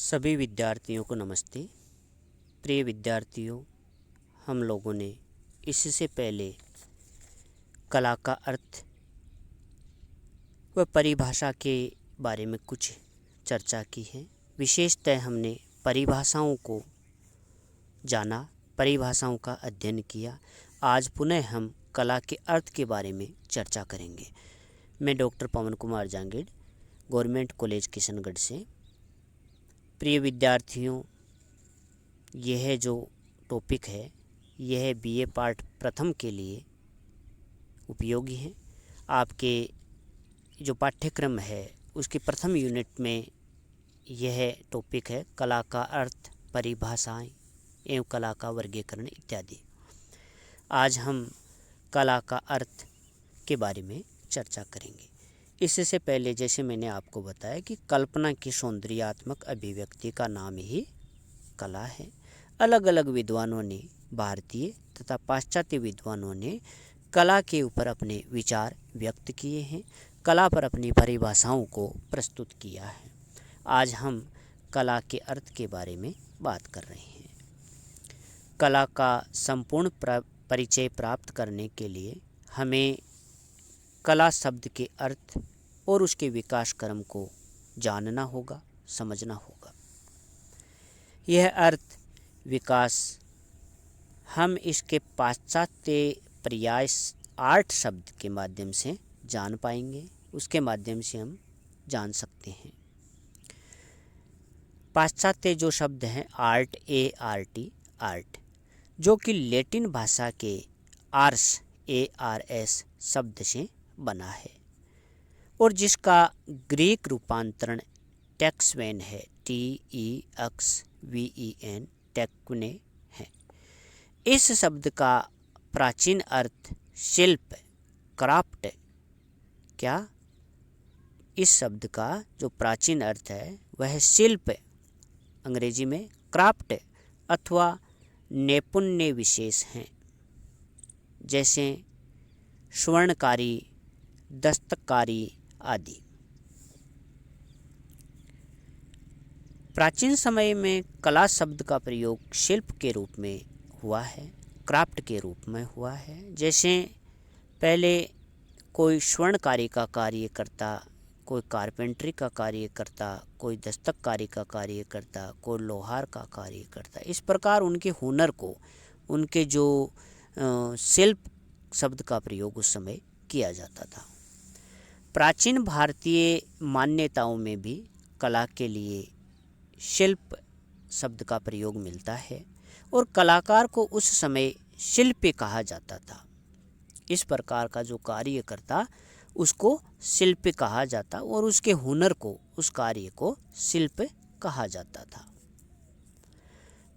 सभी विद्यार्थियों को नमस्ते। प्रिय विद्यार्थियों, हम लोगों ने इससे पहले कला का अर्थ व परिभाषा के बारे में कुछ चर्चा की है। विशेषतः हमने परिभाषाओं को जाना, परिभाषाओं का अध्ययन किया। आज पुनः हम कला के अर्थ के बारे में चर्चा करेंगे। मैं डॉक्टर पवन कुमार जांगीड़, गवर्नमेंट कॉलेज किशनगढ़ से। प्रिय विद्यार्थियों, यह जो टॉपिक है यह बीए पार्ट प्रथम के लिए उपयोगी है। आपके जो पाठ्यक्रम है उसके प्रथम यूनिट में यह टॉपिक है कला का अर्थ, परिभाषाएं एवं कला का वर्गीकरण इत्यादि। आज हम कला का अर्थ के बारे में चर्चा करेंगे। इससे पहले जैसे मैंने आपको बताया कि कल्पना की सौंदर्यात्मक अभिव्यक्ति का नाम ही कला है। अलग अलग विद्वानों ने, भारतीय तथा पाश्चात्य विद्वानों ने कला के ऊपर अपने विचार व्यक्त किए हैं, कला पर अपनी परिभाषाओं को प्रस्तुत किया है। आज हम कला के अर्थ के बारे में बात कर रहे हैं। कला का संपूर्ण परिचय प्राप्त करने के लिए हमें कला शब्द के अर्थ और उसके विकास क्रम को जानना होगा, समझना होगा। यह अर्थ विकास हम इसके पाश्चात्य पर्याय आर्ट शब्द के माध्यम से जान पाएंगे, उसके माध्यम से हम जान सकते हैं। पाश्चात्य जो शब्द हैं आर्ट, ART, आर्ट, जो कि लैटिन भाषा के आर्स, ARS शब्द से बना है और जिसका ग्रीक रूपांतरण टेक्सवेन है, TEXVEN, टेक्वने है। इस शब्द का प्राचीन अर्थ शिल्प, क्राफ्ट। क्या? इस शब्द का जो प्राचीन अर्थ है वह शिल्प, अंग्रेजी में क्राफ्ट अथवा नैपुण्य विशेष हैं, जैसे स्वर्णकारी, दस्तकारी आदि। प्राचीन समय में कला शब्द का प्रयोग शिल्प के रूप में हुआ है, क्राफ्ट के रूप में हुआ है। जैसे पहले कोई स्वर्णकारी का कार्य करता, कोई कारपेंटरी का कार्य करता, कोई दस्तकारी का कार्य करता, कोई लोहार का कार्य करता। इस प्रकार उनके हुनर को, उनके जो शिल्प शब्द का प्रयोग उस समय किया जाता था। प्राचीन भारतीय मान्यताओं में भी कला के लिए शिल्प शब्द का प्रयोग मिलता है और कलाकार को उस समय शिल्पी कहा जाता था। इस प्रकार का जो कार्य करता उसको शिल्पी कहा जाता और उसके हुनर को, उस कार्य को शिल्प कहा जाता था।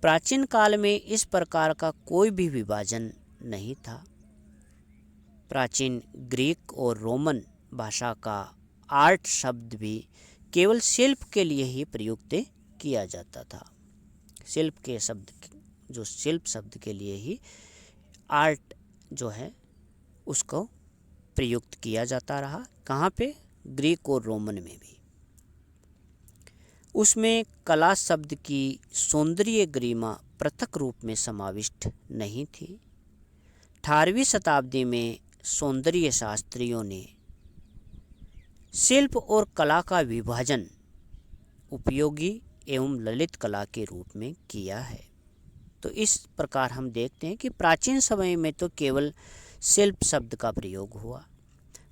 प्राचीन काल में इस प्रकार का कोई भी विभाजन नहीं था। प्राचीन ग्रीक और रोमन भाषा का आर्ट शब्द भी केवल शिल्प के लिए ही प्रयुक्त किया जाता था। शिल्प के शब्द, जो शिल्प शब्द के लिए ही आर्ट जो है उसको प्रयुक्त किया जाता रहा। कहाँ पे? ग्रीक और रोमन में भी। उसमें कला शब्द की सौंदर्य गरिमा पृथक रूप में समाविष्ट नहीं थी। 18वीं शताब्दी में सौंदर्य शास्त्रियों ने शिल्प और कला का विभाजन उपयोगी एवं ललित कला के रूप में किया है। तो इस प्रकार हम देखते हैं कि प्राचीन समय में तो केवल शिल्प शब्द का प्रयोग हुआ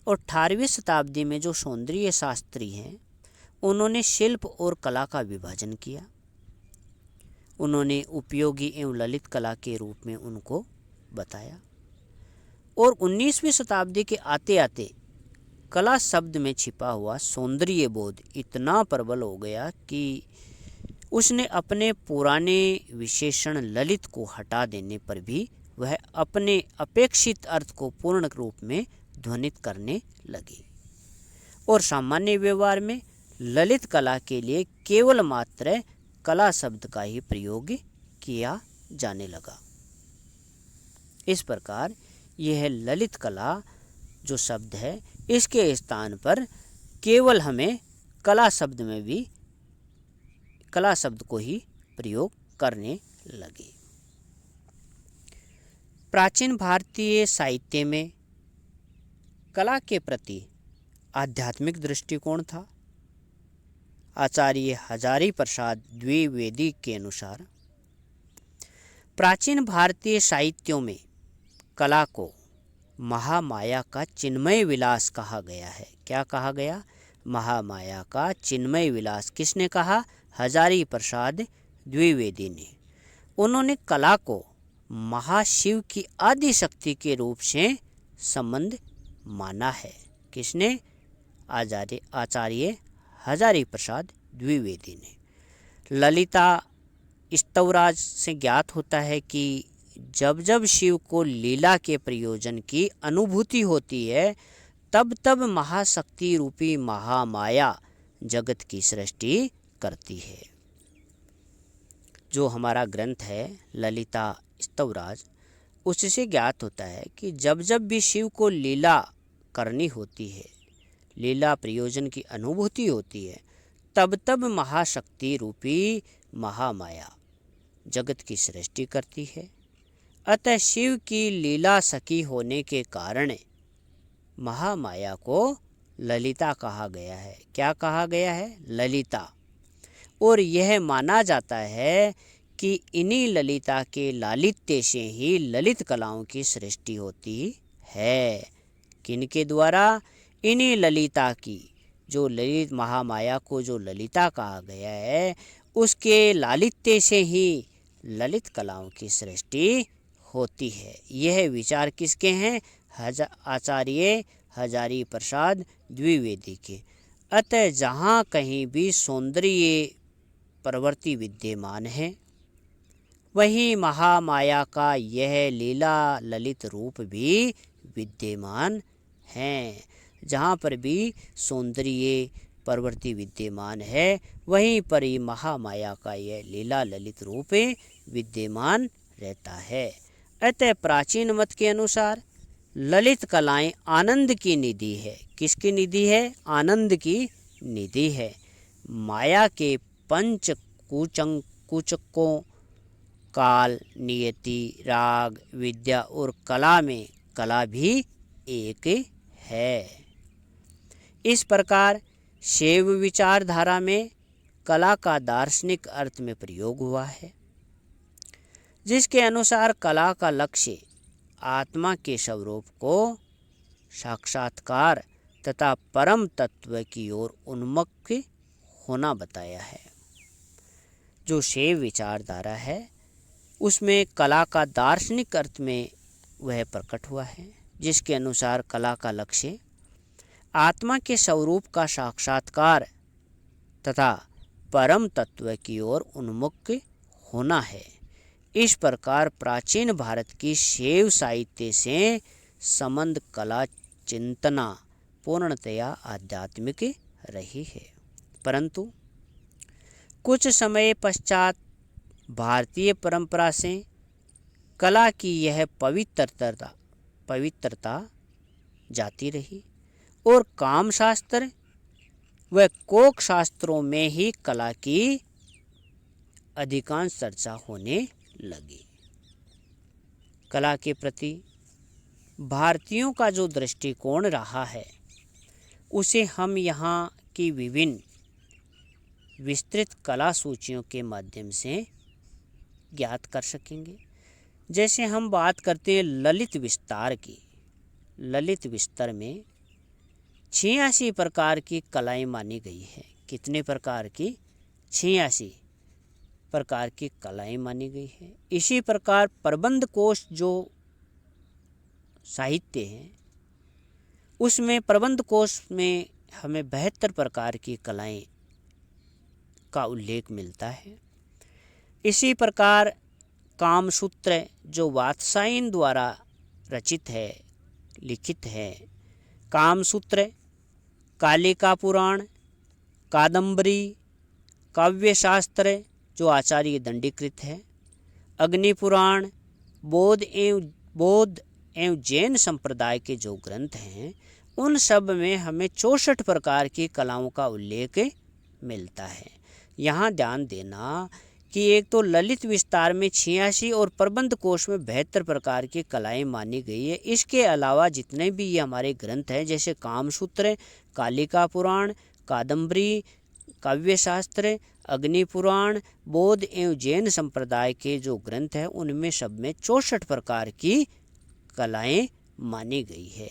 और 18वीं शताब्दी में जो सौंदर्य शास्त्री हैं उन्होंने शिल्प और कला का विभाजन किया। उन्होंने उपयोगी एवं ललित कला के रूप में उनको बताया और 19वीं शताब्दी के आते आते कला शब्द में छिपा हुआ सौंदर्य बोध इतना प्रबल हो गया कि उसने अपने पुराने विशेषण ललित को हटा देने पर भी वह अपने अपेक्षित अर्थ को पूर्ण रूप में ध्वनित करने लगी और सामान्य व्यवहार में ललित कला के लिए केवल मात्र कला शब्द का ही प्रयोग किया जाने लगा। इस प्रकार यह ललित कला जो शब्द है इसके स्थान पर केवल हमें कला शब्द में भी कला शब्द को ही प्रयोग करने लगे। प्राचीन भारतीय साहित्य में कला के प्रति आध्यात्मिक दृष्टिकोण था। आचार्य हजारी प्रसाद द्विवेदी के अनुसार प्राचीन भारतीय साहित्यों में कला को महामाया का चिन्मय विलास कहा गया है। क्या कहा गया? महामाया का चिन्मय विलास। किसने कहा? हजारी प्रसाद द्विवेदी ने। उन्होंने कला को महाशिव की आदि शक्ति के रूप से संबंध माना है। किसने? आचार्य हजारी प्रसाद द्विवेदी ने। ललिता स्तवराज से ज्ञात होता है कि जब जब शिव को लीला के प्रयोजन की अनुभूति होती है तब तब महाशक्ति रूपी महामाया जगत की सृष्टि करती है। जो हमारा ग्रंथ है ललिता स्तवराज, उससे ज्ञात होता है कि जब जब भी शिव को लीला करनी होती है, लीला प्रयोजन की अनुभूति होती है, तब तब महाशक्ति रूपी महामाया जगत की सृष्टि करती है। अतः शिव की लीला सखी होने के कारण महामाया को ललिता कहा गया है। क्या कहा गया है? ललिता। और यह माना जाता है कि इन्हीं ललिता के लालित्य से ही ललित कलाओं की सृष्टि होती है। किनके द्वारा? इन्हीं ललिता की, जो ललित महामाया को जो ललिता कहा गया है, उसके लालित्य से ही ललित कलाओं की सृष्टि होती है। यह विचार किसके हैं? आचार्य हजारी प्रसाद द्विवेदी के। अतः जहाँ कहीं भी सौंदर्य प्रवृत्ति विद्यमान है, वहीं महामाया का यह लीला ललित रूप भी विद्यमान है। जहाँ पर भी सौंदर्य प्रवृत्ति विद्यमान है, वहीं पर ही महामाया का यह लीला ललित रूप विद्यमान रहता है। अतः प्राचीन मत के अनुसार ललित कलाएं आनंद की निधि है। किसकी निधि है? आनंद की निधि है। माया के पंच कुचकों काल, नियति, राग, विद्या और कला में कला भी एक है। इस प्रकार शैव विचारधारा में कला का दार्शनिक अर्थ में प्रयोग हुआ है, जिसके अनुसार कला का लक्ष्य आत्मा के स्वरूप को साक्षात्कार तथा परम तत्व की ओर उन्मुख होना बताया है। जो शैव विचारधारा है उसमें कला का दार्शनिक अर्थ में वह प्रकट हुआ है, जिसके अनुसार कला का लक्ष्य आत्मा के स्वरूप का साक्षात्कार तथा परम तत्व की ओर उन्मुख होना है। इस प्रकार प्राचीन भारत की शैव साहित्य से संबंध कला चिंतना पूर्णतया आध्यात्मिक रही है। परंतु कुछ समय पश्चात भारतीय परंपरा से कला की यह पवित्रता जाती रही और काम शास्त्र व कोक शास्त्रों में ही कला की अधिकांश चर्चा होने लगी। कला के प्रति भारतीयों का जो दृष्टिकोण रहा है, उसे हम यहाँ की विभिन्न विस्तृत कला सूचियों के माध्यम से ज्ञात कर सकेंगे। जैसे हम बात करते हैं ललित विस्तार की। ललित विस्तार में 86 प्रकार की कलाएं मानी गई है। कितने प्रकार की? 86 प्रकार की कलाएं मानी गई है। इसी प्रकार प्रबंध कोश जो साहित्य है, उसमें प्रबंध कोश में हमें 72 प्रकार की कलाएं का उल्लेख मिलता है। इसी प्रकार कामसूत्र जो वात्सायन द्वारा रचित है, लिखित है, कामसूत्र, कालिका पुराण, कादंबरी, काव्यशास्त्र जो आचार्य दंडीकृत है, अग्नि पुराण, बौद्ध एवं जैन संप्रदाय के जो ग्रंथ हैं, उन सब में हमें 64 प्रकार की कलाओं का उल्लेख मिलता है। यहाँ ध्यान देना कि एक तो ललित विस्तार में 86 और प्रबंध कोश में 72 प्रकार की कलाएं मानी गई है। इसके अलावा जितने भी ये हमारे ग्रंथ हैं, जैसे कामसूत्र, कालिका पुराण, कादम्बरी, काव्यशास्त्र, अग्नि पुराण, बौद्ध एवं जैन संप्रदाय के जो ग्रंथ हैं उनमें सब में 64 प्रकार की कलाएं मानी गई है।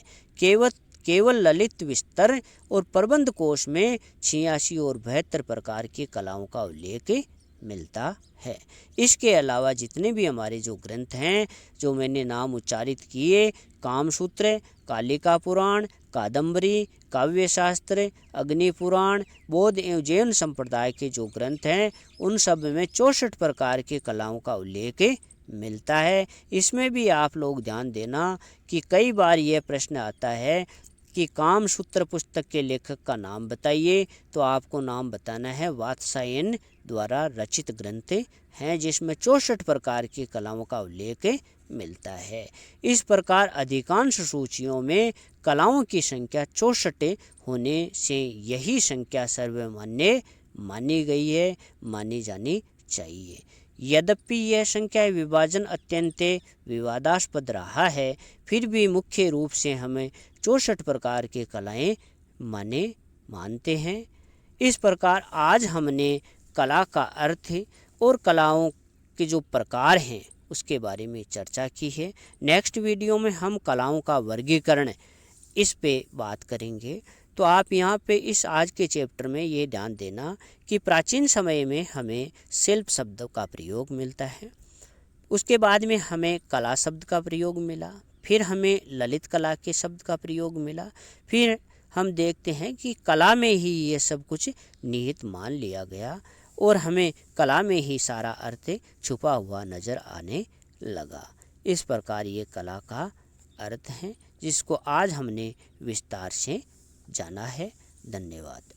केवल ललित विस्तर और प्रबंध कोश में 86 और 72 प्रकार की कलाओं का उल्लेख मिलता है। इसके अलावा जितने भी हमारे जो ग्रंथ हैं जो मैंने नाम उच्चारित किए, कामसूत्र, कालिका पुराण, कादम्बरी, काव्यशास्त्र, अग्नि पुराण, बौद्ध एवं जैन संप्रदाय के जो ग्रंथ हैं उन सब में 64 प्रकार की कलाओं का उल्लेख मिलता है। इसमें भी आप लोग ध्यान देना कि कई बार यह प्रश्न आता है कि कामसूत्र पुस्तक के लेखक का नाम बताइए, तो आपको नाम बताना है वात्स्यायन द्वारा रचित ग्रंथ हैं जिसमें 64 प्रकार की कलाओं का उल्लेख मिलता है। इस प्रकार अधिकांश सूचियों में कलाओं की संख्या 64 होने से यही संख्या सर्वमान्य मानी गई है, मानी जानी चाहिए। यद्यपि यह संख्या विभाजन अत्यंत विवादास्पद रहा है, फिर भी मुख्य रूप से हमें 64 प्रकार की कलाएं मानते हैं। इस प्रकार आज हमने कला का अर्थ और कलाओं के जो प्रकार हैं उसके बारे में चर्चा की है। नेक्स्ट वीडियो में हम कलाओं का वर्गीकरण इस पे बात करेंगे। तो आप यहाँ पे इस आज के चैप्टर में ये ध्यान देना कि प्राचीन समय में हमें शिल्प शब्द का प्रयोग मिलता है, उसके बाद में हमें कला शब्द का प्रयोग मिला, फिर हमें ललित कला के शब्द का प्रयोग मिला, फिर हम देखते हैं कि कला में ही ये सब कुछ निहित मान लिया गया और हमें कला में ही सारा अर्थ छुपा हुआ नज़र आने लगा। इस प्रकार ये कला का अर्थ है जिसको आज हमने विस्तार से जाना है। धन्यवाद।